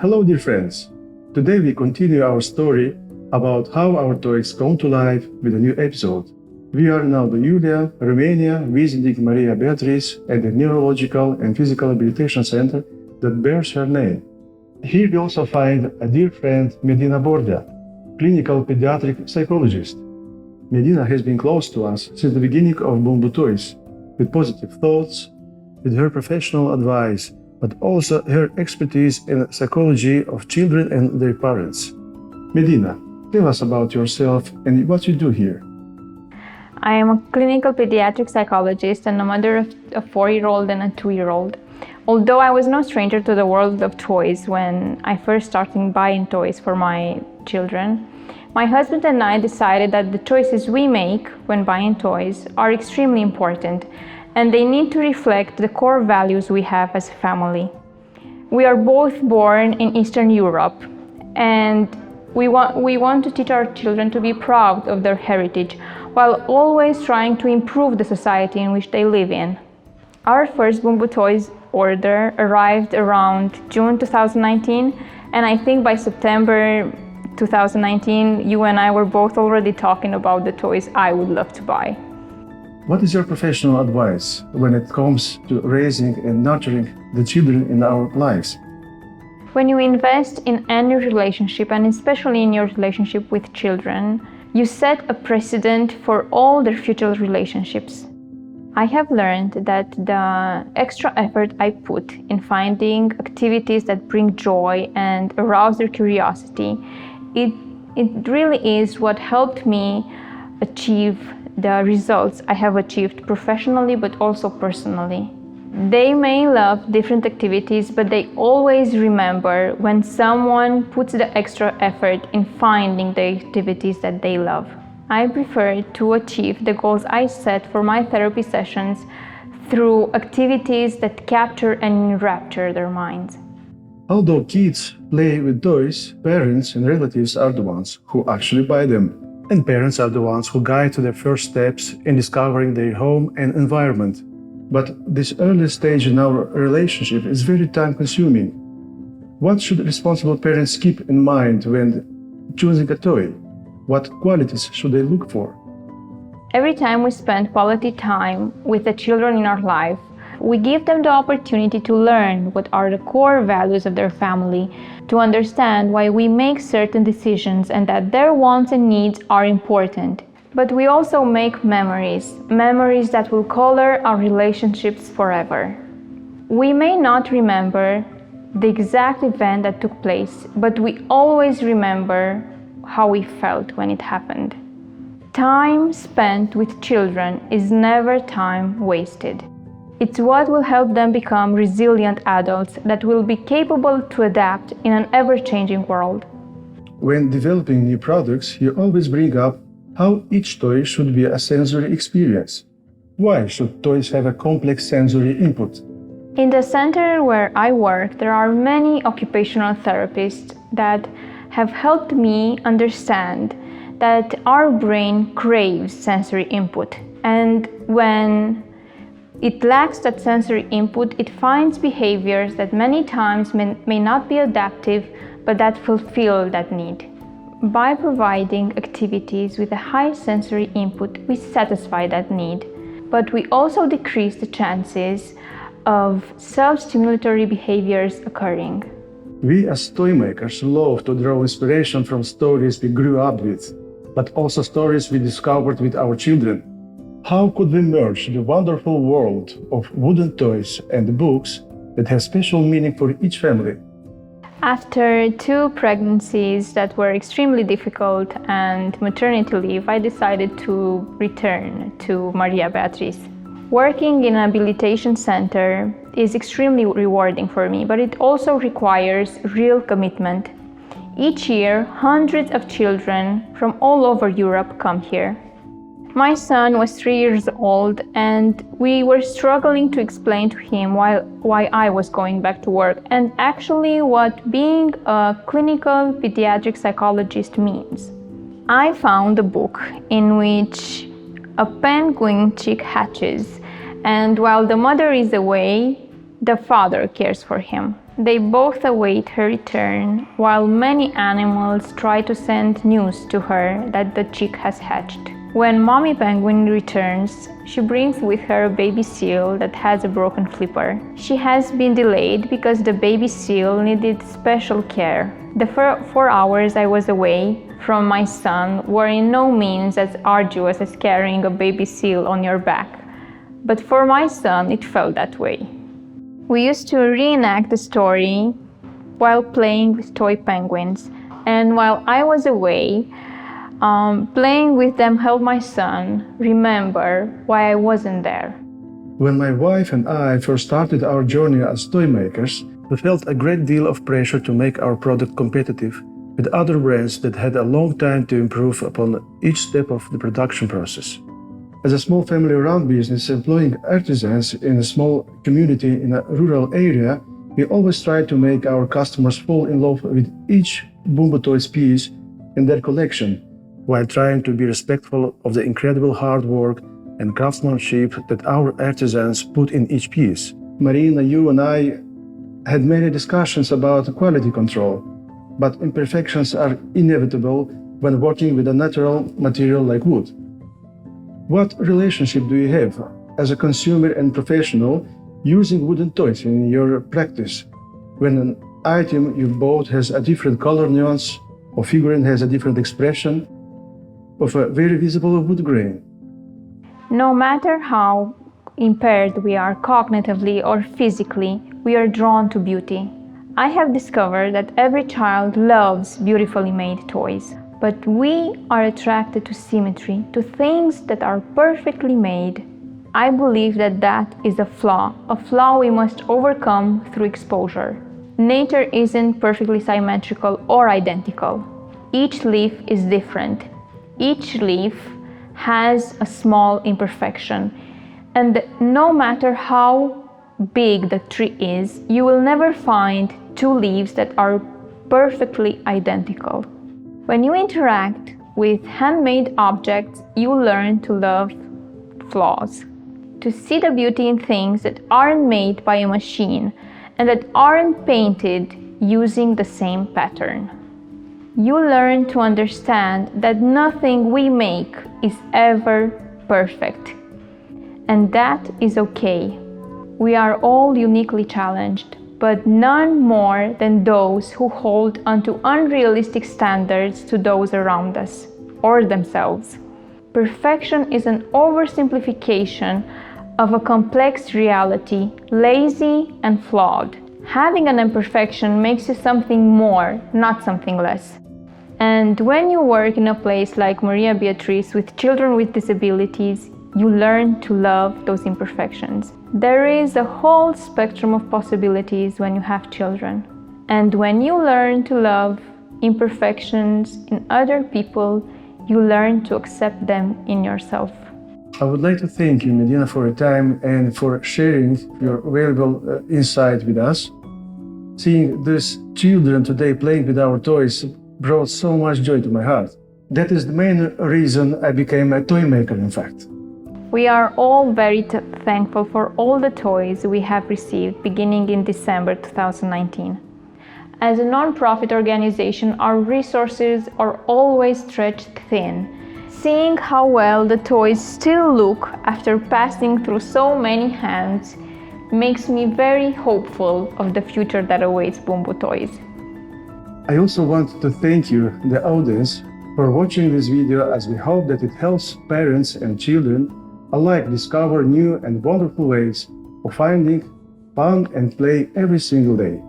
Hello dear friends, today we continue our story about how our toys come to life with a new episode. We are now in Julia, Romania, visiting Maria Beatrice at the Neurological and Physical Abilitation Center that bears her name. Here we also find a dear friend, Medina Bordea, clinical pediatric psychologist. Medina has been close to us since the beginning of Bumbu Toys, with positive thoughts, with her professional advice, but also her expertise in psychology of children and their parents. Medina, tell us about yourself and what you do here. I am a clinical pediatric psychologist and a mother of a 4-year-old and a 2-year-old. Although I was no stranger to the world of toys when I first started buying toys for my children, my husband and I decided that the choices we make when buying toys are extremely important, and they need to reflect the core values we have as a family. We are both born in Eastern Europe, and we want to teach our children to be proud of their heritage, while always trying to improve the society in which they live in. Our first Bumbu Toys order arrived around June 2019, and I think by September 2019, you and I were both already talking about the toys I would love to buy. What is your professional advice when it comes to raising and nurturing the children in our lives? When you invest in any relationship, and especially in your relationship with children, you set a precedent for all their future relationships. I have learned that the extra effort I put in finding activities that bring joy and arouse their curiosity, it really is what helped me achieve the results I have achieved professionally but also personally. They may love different activities, but they always remember when someone puts the extra effort in finding the activities that they love. I prefer to achieve the goals I set for my therapy sessions through activities that capture and enrapture their minds. Although kids play with toys, parents and relatives are the ones who actually buy them. And parents are the ones who guide to their first steps in discovering their home and environment. But this early stage in our relationship is very time-consuming. What should responsible parents keep in mind when choosing a toy? What qualities should they look for? Every time we spend quality time with the children in our life, we give them the opportunity to learn what are the core values of their family, to understand why we make certain decisions and that their wants and needs are important. But we also make memories that will color our relationships forever. We may not remember the exact event that took place, but we always remember how we felt when it happened. Time spent with children is never time wasted. It's what will help them become resilient adults that will be capable to adapt in an ever-changing world. When developing new products, you always bring up how each toy should be a sensory experience. Why should toys have a complex sensory input? In the center where I work, there are many occupational therapists that have helped me understand that our brain craves sensory input, and when it lacks that sensory input, it finds behaviors that many times may not be adaptive, but that fulfill that need. By providing activities with a high sensory input, we satisfy that need, but we also decrease the chances of self-stimulatory behaviors occurring. We as toy makers love to draw inspiration from stories we grew up with, but also stories we discovered with our children. How could we merge the wonderful world of wooden toys and books that have special meaning for each family? After 2 pregnancies that were extremely difficult and maternity leave, I decided to return to Maria Beatrice. Working in an abilitation center is extremely rewarding for me, but it also requires real commitment. Each year, hundreds of children from all over Europe come here. My son was 3 years old, and we were struggling to explain to him why I was going back to work and actually what being a clinical pediatric psychologist means. I found a book in which a penguin chick hatches, and while the mother is away, The father cares for him. They both await her return, while many animals try to send news to her that the chick has hatched. When mommy penguin returns, she brings with her a baby seal that has a broken flipper. She has been delayed because the baby seal needed special care. The 4 hours I was away from my son were in no means as arduous as carrying a baby seal on your back, but for my son it felt that way. We used to reenact the story while playing with toy penguins, and while I was away, playing with them helped my son remember why I wasn't there. When my wife and I first started our journey as toy makers, we felt a great deal of pressure to make our product competitive with other brands that had a long time to improve upon each step of the production process. As a small family-run business employing artisans in a small community in a rural area, we always try to make our customers fall in love with each Bumbu Toys piece in their collection, while trying to be respectful of the incredible hard work and craftsmanship that our artisans put in each piece. Marina, you and I had many discussions about quality control, but imperfections are inevitable when working with a natural material like wood. What relationship do you have as a consumer and professional using wooden toys in your practice when an item you bought has a different color nuance or figurine has a different expression of a very visible wood grain? No matter how impaired we are cognitively or physically, we are drawn to beauty. I have discovered that every child loves beautifully made toys, but we are attracted to symmetry, to things that are perfectly made. I believe that that is a flaw we must overcome through exposure. Nature isn't perfectly symmetrical or identical. Each leaf is different. Each leaf has a small imperfection, and no matter how big the tree is, you will never find two leaves that are perfectly identical. When you interact with handmade objects, you learn to love flaws, to see the beauty in things that aren't made by a machine and that aren't painted using the same pattern. You learn to understand that nothing we make is ever perfect, and that is okay. We are all uniquely challenged, but none more than those who hold onto unrealistic standards to those around us or themselves. Perfection is an oversimplification of a complex reality, lazy and flawed. Having an imperfection makes you something more, not something less. And when you work in a place like Maria Beatrice with children with disabilities, you learn to love those imperfections. There is a whole spectrum of possibilities when you have children. And when you learn to love imperfections in other people, you learn to accept them in yourself. I would like to thank you, Medina, for your time and for sharing your valuable insight with us. Seeing these children today playing with our toys brought so much joy to my heart. That is the main reason I became a toy maker, in fact. We are all very thankful for all the toys we have received beginning in December 2019. As a non-profit organization, our resources are always stretched thin. Seeing how well the toys still look after passing through so many hands makes me very hopeful of the future that awaits Bumbu Toys. I also want to thank you, the audience, for watching this video, as we hope that it helps parents and children alike discover new and wonderful ways of finding fun and play every single day.